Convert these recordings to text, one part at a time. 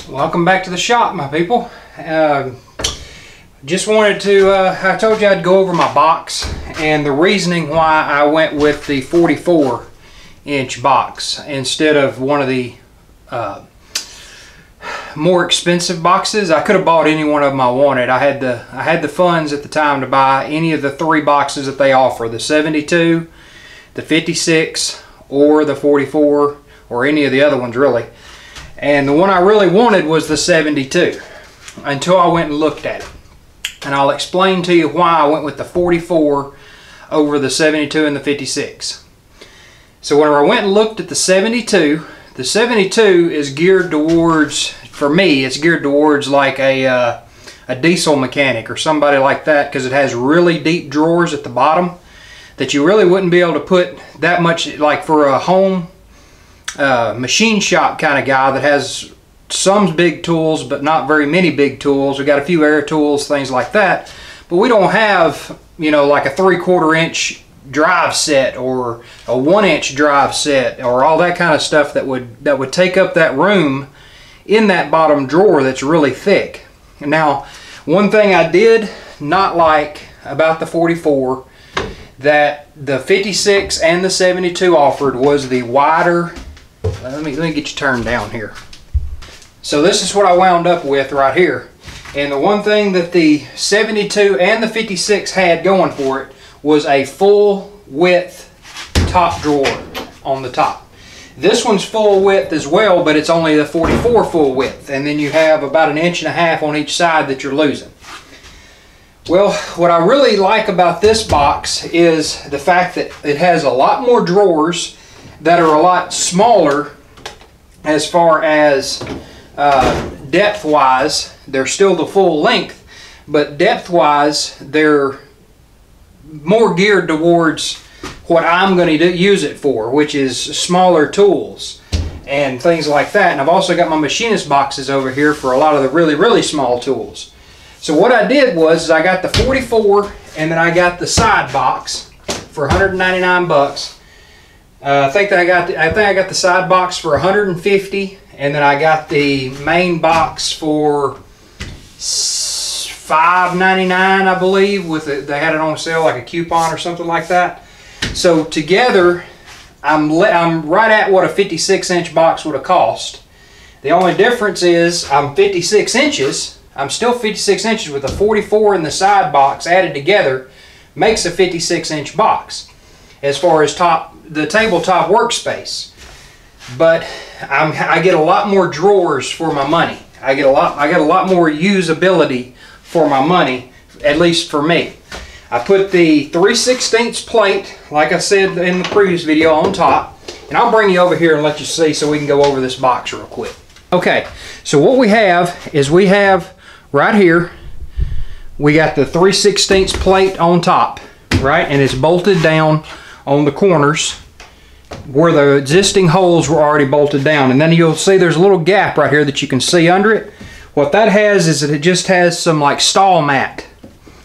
Welcome back to the shop, my people. Just wanted to, I told you I'd go over my box and the reasoning why I went with the 44-inch box instead of one of the more expensive boxes. I could have bought any one of them I wanted. I had the funds at the time to buy any of the 3 boxes that they offer, the 72, the 56, or the 44, or any of the other ones really. And the one I really wanted was the 72 until I went and looked at it. And I'll explain to you why I went with the 44 over the 72 and the 56. So when I went and looked at the 72 is geared towards, for me, it's geared towards like a diesel mechanic or somebody like that, because it has really deep drawers at the bottom that you really wouldn't be able to put that much, like for a home machine shop kind of guy that has some big tools but not very many big tools. We got a few air tools, things like that, but we don't have, you know, like a 3/4 inch drive set or a 1-inch drive set or all that kind of stuff that would take up that room in that bottom drawer that's really thick. Now, one thing I did not like about the 44 that the 56 and the 72 offered was the wider. Let me get you turned down here. So this is what I wound up with right here. And the one thing that the 72 and the 56 had going for it was a full width top drawer on the top. This one's full width as well, but it's only the 44 full width. And then you have about 1.5 inches on each side that you're losing. Well, what I really like about this box is the fact that it has a lot more drawers that are a lot smaller as far as depth wise. They're still the full length, but depth wise they're more geared towards what I'm going to use it for, which is smaller tools and things like that. And I've also got my machinist boxes over here for a lot of the really small tools. So what I did was I got the 44 and then I got the side box for 199 bucks. I think I got the side box for 150, and then I got the main box for $5.99, I believe. They had it on sale, like a coupon or something like that. So together, I'm right at what a 56-inch box would have cost. The only difference is I'm 56 inches. I'm still 56 inches with the 44 and the side box added together makes a 56-inch box as far as the tabletop workspace. But I get a lot more drawers for my money. I get a lot more usability for my money, at least for me. I put the 3/16 plate, like I said in the previous video, on top, and I'll bring you over here and let you see so we can go over this box real quick. Okay, so what we have is we have right here, we got the 3/16 plate on top, right, and it's bolted down on the corners where the existing holes were already bolted down. And then you'll see there's a little gap right here that you can see under it. What that has is that it just has some like stall mat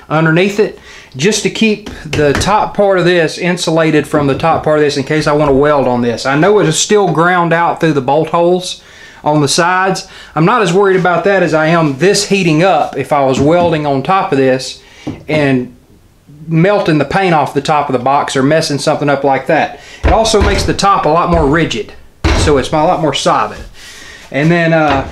underneath it, just to keep the top part of this insulated from the top part of this in case I want to weld on this. I know it is still ground out through the bolt holes on the sides. I'm not as worried about that as I am this heating up if I was welding on top of this and melting the paint off the top of the box or messing something up like that. It also makes the top a lot more rigid, so it's a lot more solid. And then I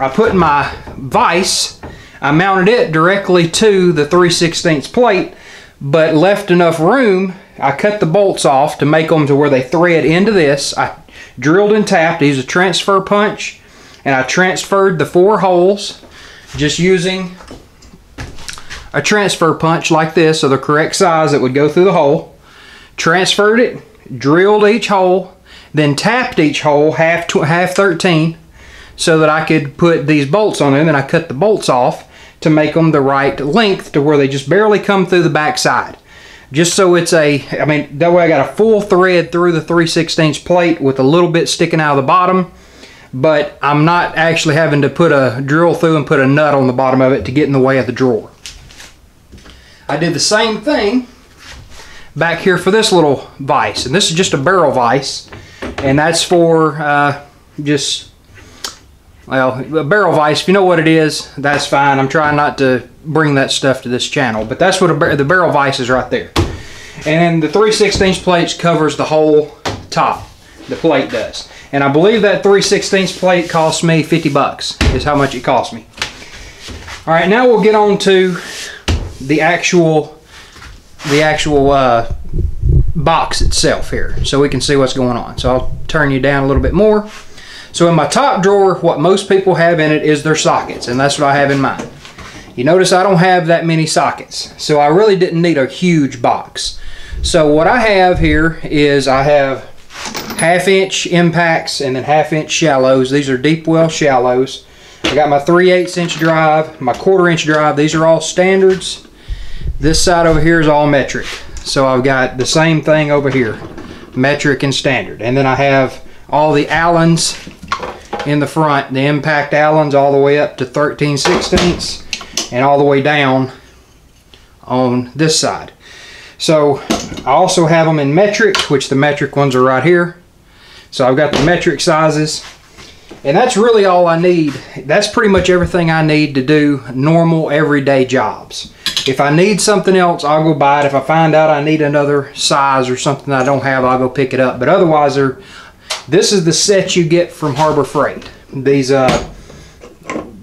put my vise, I mounted it directly to the 3/16 plate, but left enough room. I cut the bolts off to make them to where they thread into this. I drilled and tapped, I used a transfer punch, and I transferred the 4 holes just using a transfer punch like this, so the correct size that would go through the hole. Transferred it, drilled each hole, then tapped each hole half 13 so that I could put these bolts on there. And then I cut the bolts off to make them the right length to where they just barely come through the back side. Just so it's that way I got a full thread through the 3/16 plate with a little bit sticking out of the bottom, but I'm not actually having to put a drill through and put a nut on the bottom of it to get in the way of the drawer. I did the same thing back here for this little vise, and this is just a barrel vise, and that's for just well, a barrel vise, if you know what it is, that's fine. I'm trying not to bring that stuff to this channel, but that's what the barrel vise is right there. And the 3/16 plate covers the whole top. The plate does. And I believe that 3/16 plate cost me 50 bucks is how much it cost me. All right, now we'll get on to the actual box itself here so we can see what's going on. So I'll turn you down a little bit more. So in my top drawer, what most people have in it is their sockets, and that's what I have in mine. You notice I don't have that many sockets, so I really didn't need a huge box. So what I have here is I have 1/2" impacts and then 1/2" shallows. These are deep well shallows. I got my 3/8" drive, my 1/4" drive. These are all standards. This side over here is all metric. So I've got the same thing over here, metric and standard. And then I have all the Allens in the front, the impact Allens all the way up to 13/16 and all the way down on this side. So I also have them in metric, which the metric ones are right here. So I've got the metric sizes, and that's really all I need. That's pretty much everything I need to do normal everyday jobs. If I need something else, I'll go buy it. If I find out I need another size or something I don't have, I'll go pick it up. But otherwise, this is the set you get from Harbor Freight. These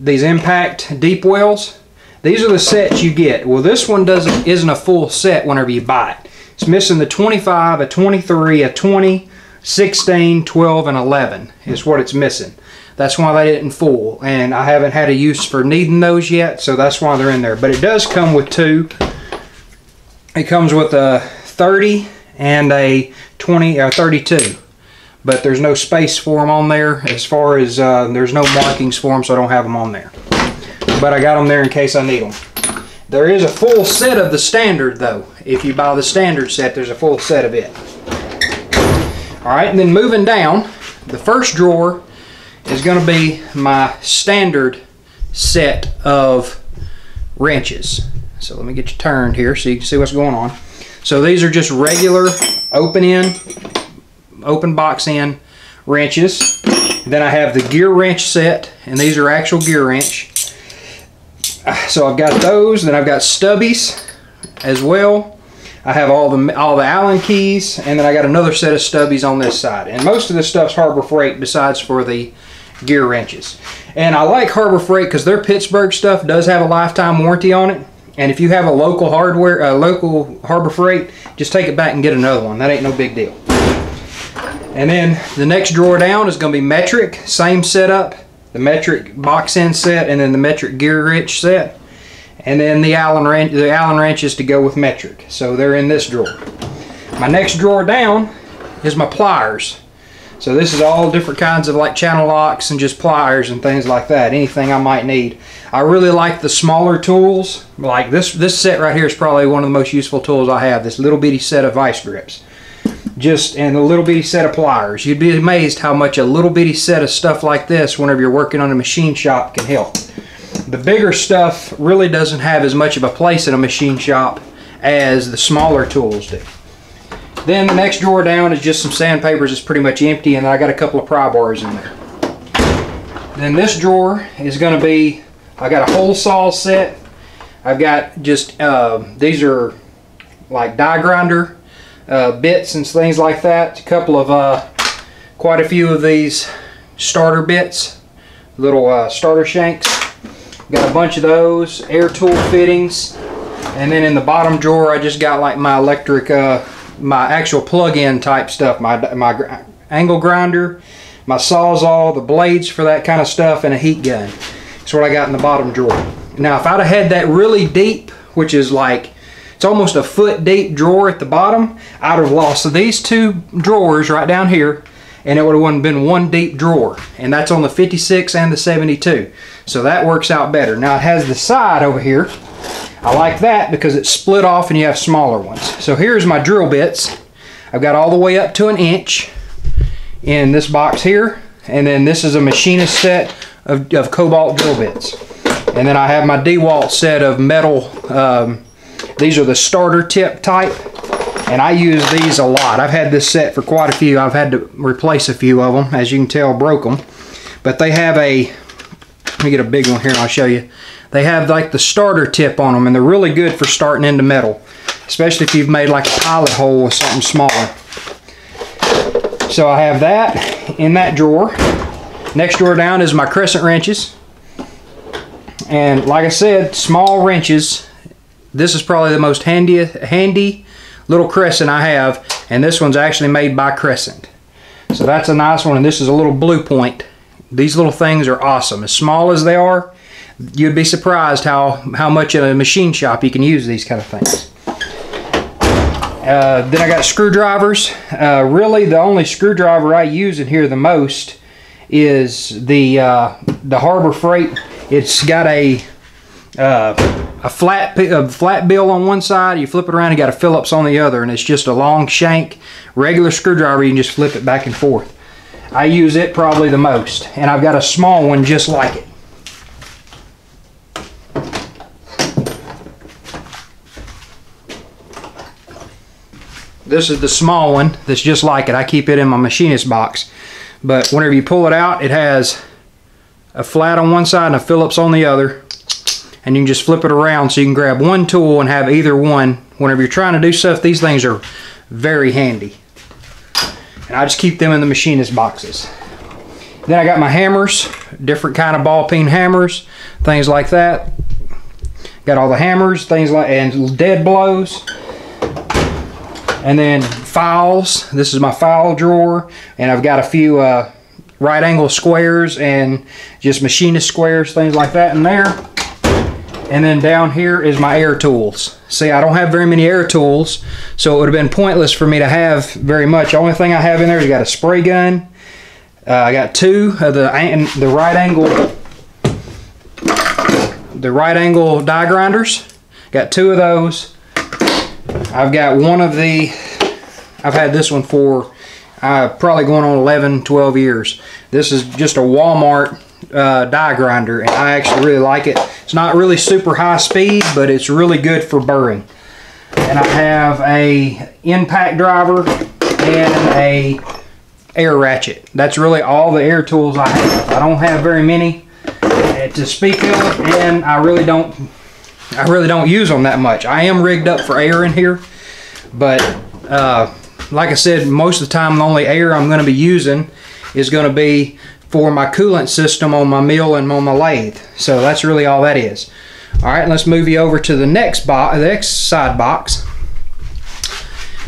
impact deep wells, these are the sets you get. Well, this one isn't a full set whenever you buy it. It's missing the 25, a 23, a 20, 16, 12, and 11 is what it's missing. That's why they didn't full, and I haven't had a use for needing those yet, so that's why they're in there. But it does come with two. It comes with a 30 and a 20 or 32, but there's no space for them on there. As far as there's no markings for them, so I don't have them on there. But I got them there in case I need them. There is a full set of the standard though. If you buy the standard set, there's a full set of it. All right, and then moving down, the first drawer is going to be my standard set of wrenches. So let me get you turned here so you can see what's going on. So these are just regular open box end wrenches. Then I have the gear wrench set, and these are actual gear wrench. So I've got those. Then I've got stubbies as well. I have all the Allen keys, and then I got another set of stubbies on this side. And most of this stuff's Harbor Freight besides for the gear wrenches. And I like Harbor Freight because their Pittsburgh stuff does have a lifetime warranty on it. And if you have a local local Harbor Freight, just take it back and get another one. That ain't no big deal. And then the next drawer down is going to be metric, same setup, the metric box end set, and then the metric gear wrench set. And then the Allen wrenches to go with metric. So they're in this drawer. My next drawer down is my pliers. So this is all different kinds of like channel locks and just pliers and things like that. Anything I might need. I really like the smaller tools. Like this set right here is probably one of the most useful tools I have. This little bitty set of Vise Grips. And a little bitty set of pliers. You'd be amazed how much a little bitty set of stuff like this, whenever you're working on a machine shop, can help. The bigger stuff really doesn't have as much of a place in a machine shop as the smaller tools do. Then the next drawer down is just some sandpapers. It's pretty much empty, and I got a couple of pry bars in there. Then this drawer is going to be, I got a hole saw set. I've got just, these are like die grinder bits and things like that. A couple of, quite a few of these starter bits, little starter shanks. Got a bunch of those, air tool fittings, and then in the bottom drawer I just got like my electric, my actual plug-in type stuff, my angle grinder, my sawzall, the blades for that kind of stuff, and a heat gun. That's what I got in the bottom drawer. Now if I'd have had that really deep, which is like, it's almost a foot deep drawer at the bottom, I'd have lost. So these two drawers right down here, and it would have been one deep drawer, and that's on the 56 and the 72. So that works out better. Now it has the side over here. I like that because it's split off and you have smaller ones. So here's my drill bits. I've got all the way up to 1 inch in this box here, and then this is a machinist set of cobalt drill bits. And then I have my DeWalt set of metal, these are the starter tip type, and I use these a lot. I've had this set for quite a few. I've had to replace a few of them, as you can tell, broke them. But they have a let me get a big one here and I'll show you. They have like the starter tip on them, and they're really good for starting into metal, especially if you've made like a pilot hole with something smaller. So I have that in that drawer. Next drawer down is my crescent wrenches. And like I said, small wrenches. This is probably the most handy little crescent I have, and this one's actually made by Crescent. So that's a nice one, and this is a little blue point. These little things are awesome. As small as they are, you'd be surprised how much in a machine shop you can use these kind of things. Then I got screwdrivers. Really the only screwdriver I use in here the most is the Harbor Freight. It's got a flat bill on one side. You flip it around, you got a Phillips on the other, and it's just a long shank regular screwdriver. You can just flip it back and forth. I use it probably the most, and I've got a small one just like it. This is the small one that's just like it. I keep it in my machinist box, but whenever you pull it out, it has a flat on one side and a Phillips on the other, and you can just flip it around so you can grab one tool and have either one. Whenever you're trying to do stuff, these things are very handy, and I just keep them in the machinist boxes. Then I got my hammers, different kind of ball peen hammers, things like that. Got all the hammers, things like, and dead blows. And then files. This is my file drawer, and I've got a few right angle squares and just machinist squares, things like that in there. And then down here is my air tools. See, I don't have very many air tools, so it would have been pointless for me to have very much. The only thing I have in there is I got a spray gun. I got two of the right angle die grinders. Got two of those. I've got one of the, I've had this one for probably going on 11, 12 years. This is just a Walmart die grinder, and I actually really like it. It's not really super high speed, but it's really good for burring. And I have a impact driver and a air ratchet. That's really all the air tools I have. I don't have very many to speak of, and I really don't use them that much. I am rigged up for air in here, but like I said, most of the time the only air I'm going to be using is going to be for my coolant system on my mill and on my lathe. So that's really all that is. Alright, let's move you over to the next side box.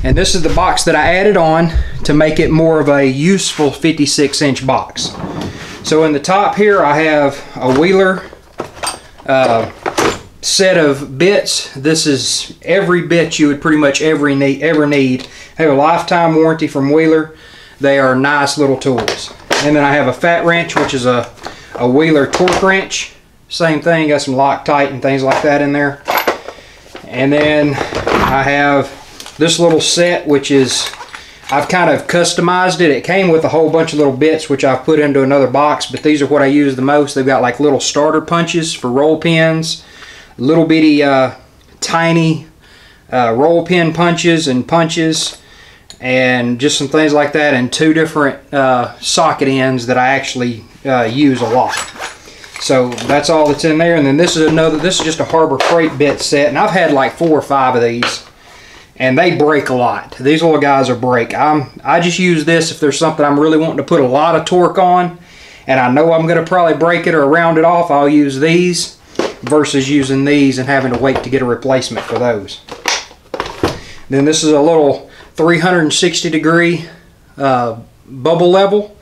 And this is the box that I added on to make it more of a useful 56-inch box. So in the top here I have a Wheeler set of bits. This is every bit you would pretty much ever need. I have a lifetime warranty from Wheeler. They are nice little tools. And then I have a fat wrench, which is a Wheeler torque wrench. Same thing, got some Loctite and things like that in there. And then I have this little set, which is, I've kind of customized it. It came with a whole bunch of little bits, which I've put into another box, but these are what I use the most. They've got like little starter punches for roll pins, little bitty tiny roll pin punches, and just some things like that, and two different socket ends that I actually use a lot. So that's all that's in there. And then this is just a Harbor Freight bit set, and I've had like 4 or 5 of these, and they break a lot. These little guys are break. I just use this if there's something I'm really wanting to put a lot of torque on, and I know I'm going to probably break it or round it off. I'll use these versus using these and having to wait to get a replacement for those. Then this is a little 360-degree bubble level,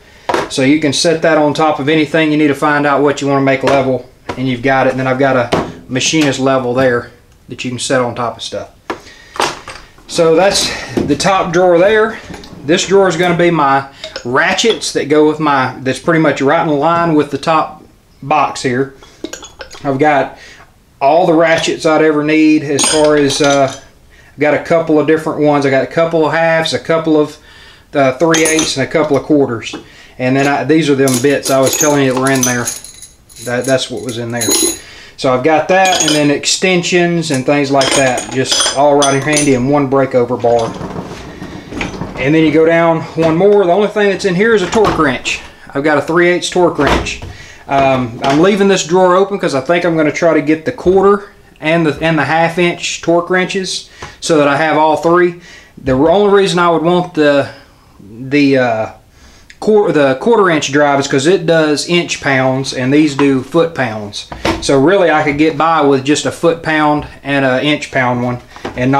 so you can set that on top of anything you need to find out what you want to make level, and you've got it. And then I've got a machinist level there that you can set on top of stuff. So that's the top drawer there. This drawer is going to be my ratchets that go with that's pretty much right in line with the top box here. I've got all the ratchets I'd ever need, as far as I've got a couple of different ones. I got a couple of halves, a couple of 3/8, and a couple of quarters. And then these are them bits I was telling you that were in there. That's what was in there. So I've got that, and then extensions and things like that, just all right handy, and one breakover bar. And then you go down one more. The only thing that's in here is a torque wrench. I've got a 3/8 torque wrench. I'm leaving this drawer open because I think I'm going to try to get the 1/4 and the 1/2 inch torque wrenches so that I have all three. The only reason I would want the 1/4 inch drive is because it does inch pounds and these do foot pounds. So really I could get by with just a foot pound and an inch pound one, and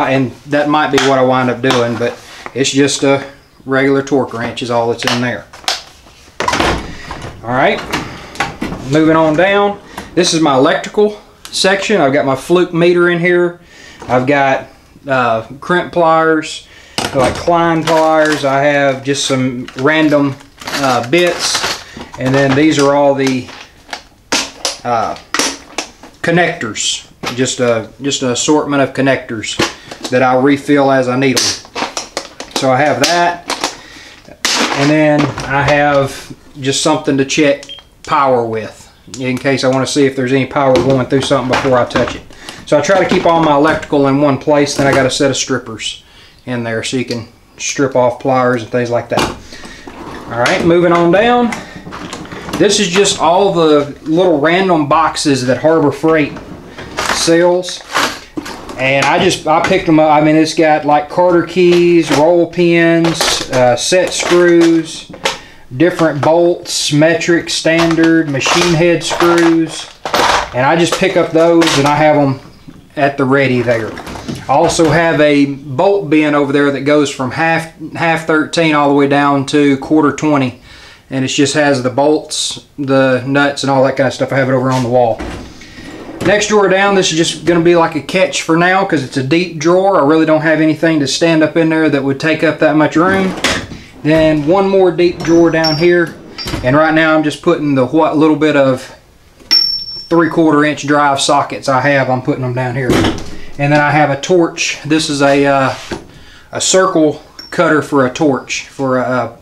that might be what I wind up doing, but it's just a regular torque wrench is all that's in there. Alright, moving on down. This is my electrical section. I've got my fluke meter in here. I've got crimp pliers, like Klein pliers. I have just some random bits, and then these are all the connectors. Just an assortment of connectors that I'll refill as I need them. So I have that, and then I have just something to check power with in case I want to see if there's any power going through something before I touch it. So I try to keep all my electrical in one place. Then I got a set of strippers in there so you can strip off pliers and things like that. Alright, moving on down. This is just all the little random boxes that Harbor Freight sells. And I picked them up. I mean, it's got like Carter keys, roll pins, set screws, different bolts, metric, standard, machine head screws. And I just pick up those and I have them at the ready there. I also have a bolt bin over there that goes from half 13 all the way down to 1/4 20, and it just has the bolts, the nuts, and all that kind of stuff. I have it over on the wall. Next drawer down, this is just going to be like a catch for now because it's a deep drawer. I really don't have anything to stand up in there that would take up that much room. Then one more deep drawer down here, and right now I'm just putting the little bit of 3/4 inch drive sockets I have. I'm putting them down here. And then I have a torch. This is a circle cutter for a torch, for a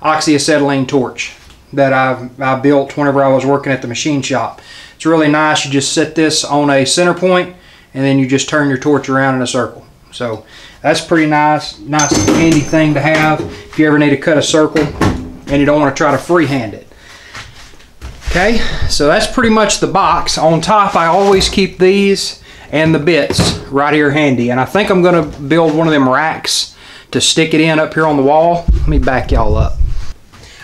oxyacetylene torch that I built whenever I was working at the machine shop. It's really nice. You just set this on a center point and then you just turn your torch around in a circle. So that's pretty nice handy thing to have if you ever need to cut a circle and you don't want to try to freehand it. Okay, so that's pretty much the box. On top I always keep these and the bits right here handy, and I think I'm going to build one of them racks to stick it in up here on the wall. Let me back y'all up.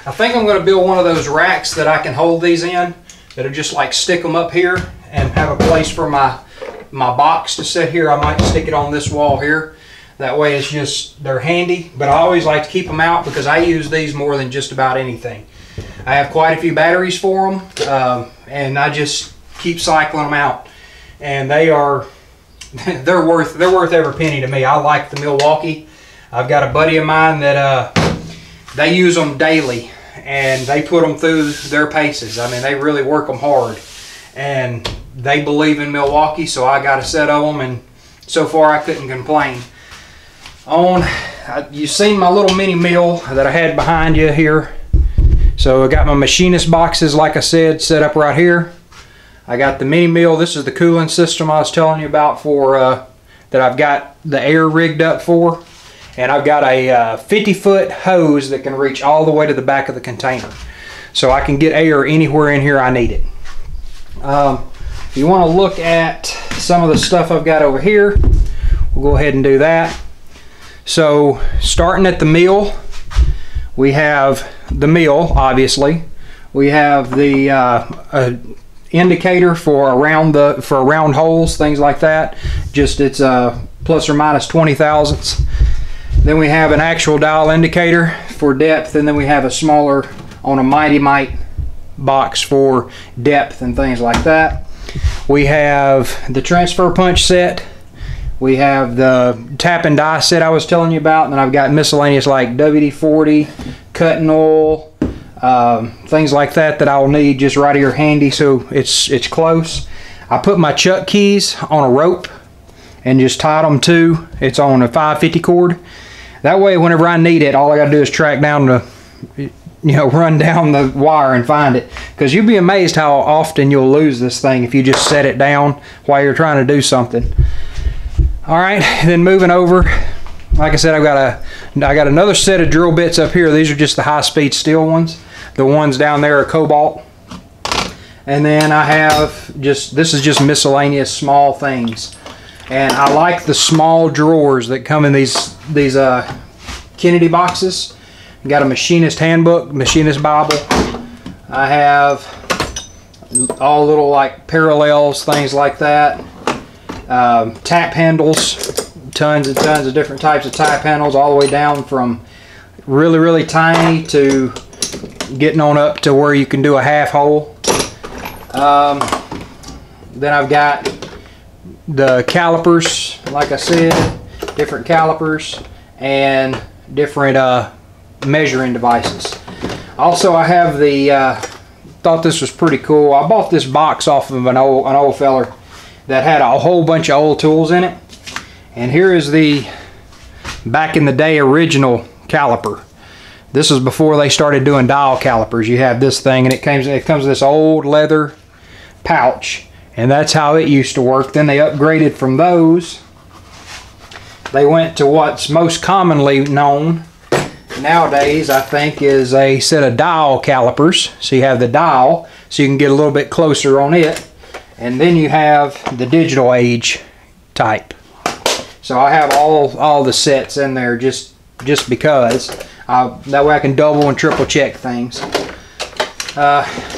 I think I'm going to build one of those racks that I can hold these in, that'll just like stick them up here and have a place for my box to sit here. I might stick it on this wall here. That way it's just, they're handy, but I always like to keep them out because I use these more than just about anything. I have quite a few batteries for them, and I just keep cycling them out. And they're worth every penny to me. I like the Milwaukee. I've got a buddy of mine that they use them daily, and they put them through their paces. I mean, they really work them hard, and they believe in Milwaukee, so I got a set of them, and so far I couldn't complain. You've seen my little mini mill that I had behind you here. So I got my machinist boxes, like I said, set up right here. I got the mini mill. This is the cooling system I was telling you about that I've got the air rigged up for. And I've got a 50-foot hose that can reach all the way to the back of the container. So I can get air anywhere in here I need it. If you want to look at some of the stuff I've got over here, we'll go ahead and do that. So starting at the mill, we have the mill, obviously. We have the indicator for round holes, things like that. Just it's plus or minus 20 thousandths. Then we have an actual dial indicator for depth, and then we have a smaller on a Mighty Mite box for depth and things like that. We have the transfer punch set. We have the tap and die set I was telling you about, and then I've got miscellaneous like WD-40, cutting oil, things like that that I'll need just right here handy so it's close. I put my chuck keys on a rope and just tied them to, it's on a 550 cord. That way whenever I need it, all I gotta do is track down the, run down the wire and find it. Because you'll be amazed how often you'll lose this thing if you just set it down while you're trying to do something. Alright, then moving over, like I said, I got another set of drill bits up here. These are just the high-speed steel ones. The ones down there are cobalt. And then I have this is just miscellaneous small things. And I like the small drawers that come in these Kennedy boxes. Got a machinist handbook, machinist Bible. I have all little like parallels, things like that. Tap handles, tons and tons of different types of tap handles, all the way down from really, really tiny to getting on up to where you can do a half hole. Then I've got the calipers, like I said, different calipers and different measuring devices. Also, I have the thought this was pretty cool. I bought this box off of an old feller that had a whole bunch of old tools in it, and here is the back in the day original caliper. This is before they started doing dial calipers. You have this thing, and it comes with this old leather pouch, and that's how it used to work. Then they upgraded from those. They went to what's most commonly known nowadays, I think, is a set of dial calipers. So you have the dial, so you can get a little bit closer on it, and then you have the digital age type. So I have all the sets in there just because that way I can double and triple check things.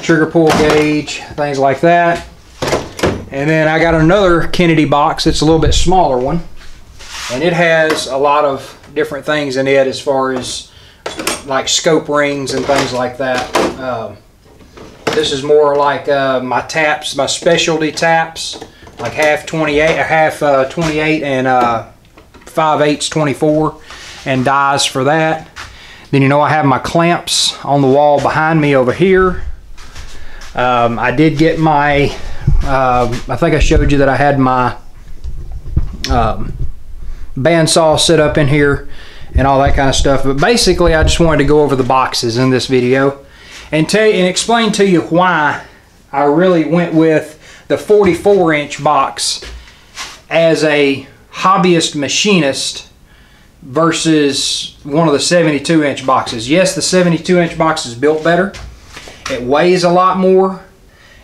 Trigger pull gauge, things like that. And then I got another Kennedy box. It's a little bit smaller one, and it has a lot of different things in it as far as like scope rings and things like that. This is more like my taps, my specialty taps, like half 28 and 5/8 24, and dies for that. Then you know I have my clamps on the wall behind me over here. I did get my I think I showed you that I had my bandsaw set up in here and all that kind of stuff. But basically, I just wanted to go over the boxes in this video and explain to you why I really went with the 44-inch box as a hobbyist machinist versus one of the 72-inch boxes. Yes, the 72-inch box is built better. It weighs a lot more.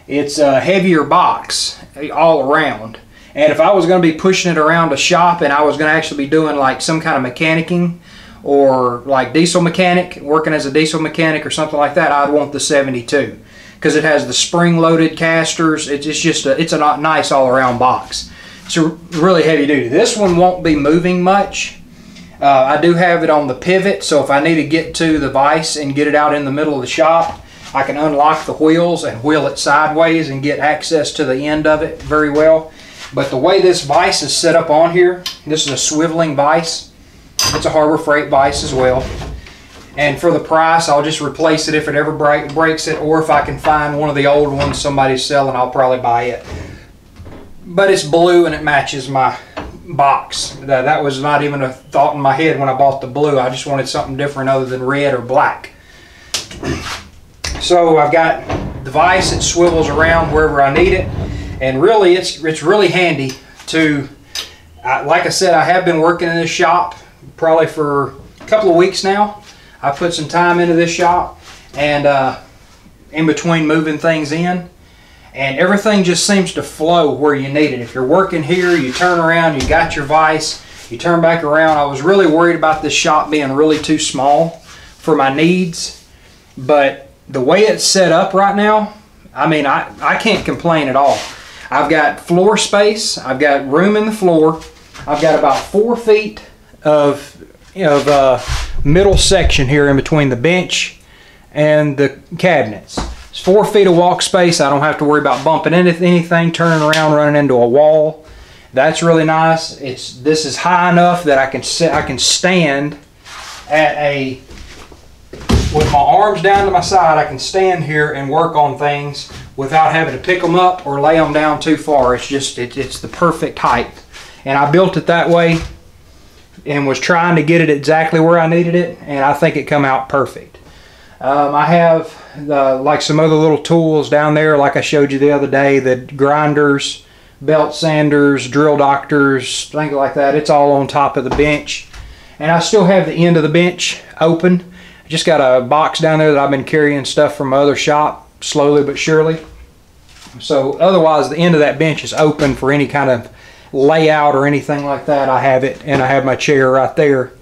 It's a heavier box all around. And if I was going to be pushing it around a shop and I was going to actually be doing like some kind of mechanicking or like diesel mechanic, working as a diesel mechanic or something like that, I'd want the 72 because it has the spring-loaded casters. It's a nice all-around box. It's a really heavy duty. This one won't be moving much. I do have it on the pivot, so if I need to get to the vise and get it out in the middle of the shop, I can unlock the wheels and wheel it sideways and get access to the end of it very well. But the way this vise is set up on here, this is a swiveling vise. It's a Harbor Freight vise as well. And for the price, I'll just replace it if it ever breaks it, or if I can find one of the old ones somebody's selling, I'll probably buy it. But it's blue and it matches my box. That was not even a thought in my head when I bought the blue. I just wanted something different other than red or black. So I've got the vise that swivels around wherever I need it. And really, it's really handy to, like I said, I have been working in this shop probably for a couple of weeks now. I put some time into this shop, and in between moving things in, and everything just seems to flow where you need it. If you're working here, you turn around, you got your vise, you turn back around. I was really worried about this shop being really too small for my needs, but the way it's set up right now, I mean, I can't complain at all. I've got floor space, I've got room in the floor, I've got about 4 feet of middle section here in between the bench and the cabinets. It's 4 feet of walk space. I don't have to worry about bumping into anything, turning around, running into a wall. That's really nice. This is high enough that I can stand at with my arms down to my side. I can stand here and work on things without having to pick them up or lay them down too far. It's the perfect height, and I built it that way and was trying to get it exactly where I needed it, and I think it come out perfect. I have like some other little tools down there, like I showed you the other day, the grinders, belt sanders, drill doctors, things like that. It's all on top of the bench, and I still have the end of the bench open. I just got a box down there that I've been carrying stuff from my other shop slowly but surely. So otherwise the end of that bench is open for any kind of layout or anything like that. I have it, and I have my chair right there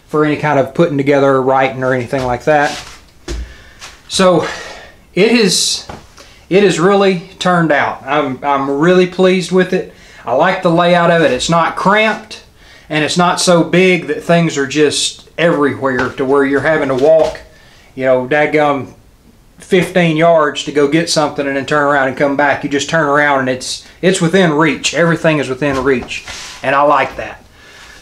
for any kind of putting together, writing, or anything like that. So it has really turned out. I'm really pleased with it. I like the layout of it. It's not cramped, and it's not so big that things are just everywhere to where you're having to walk, you know, dadgum 15 yards to go get something and then turn around and come back. You just turn around and it's within reach. Everything is within reach, and I like that.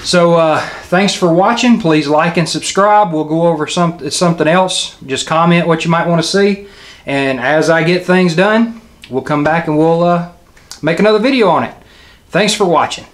So thanks for watching. Please like and subscribe. We'll go over something else. Just comment what you might want to see, and as I get things done, we'll come back and we'll make another video on it. Thanks for watching.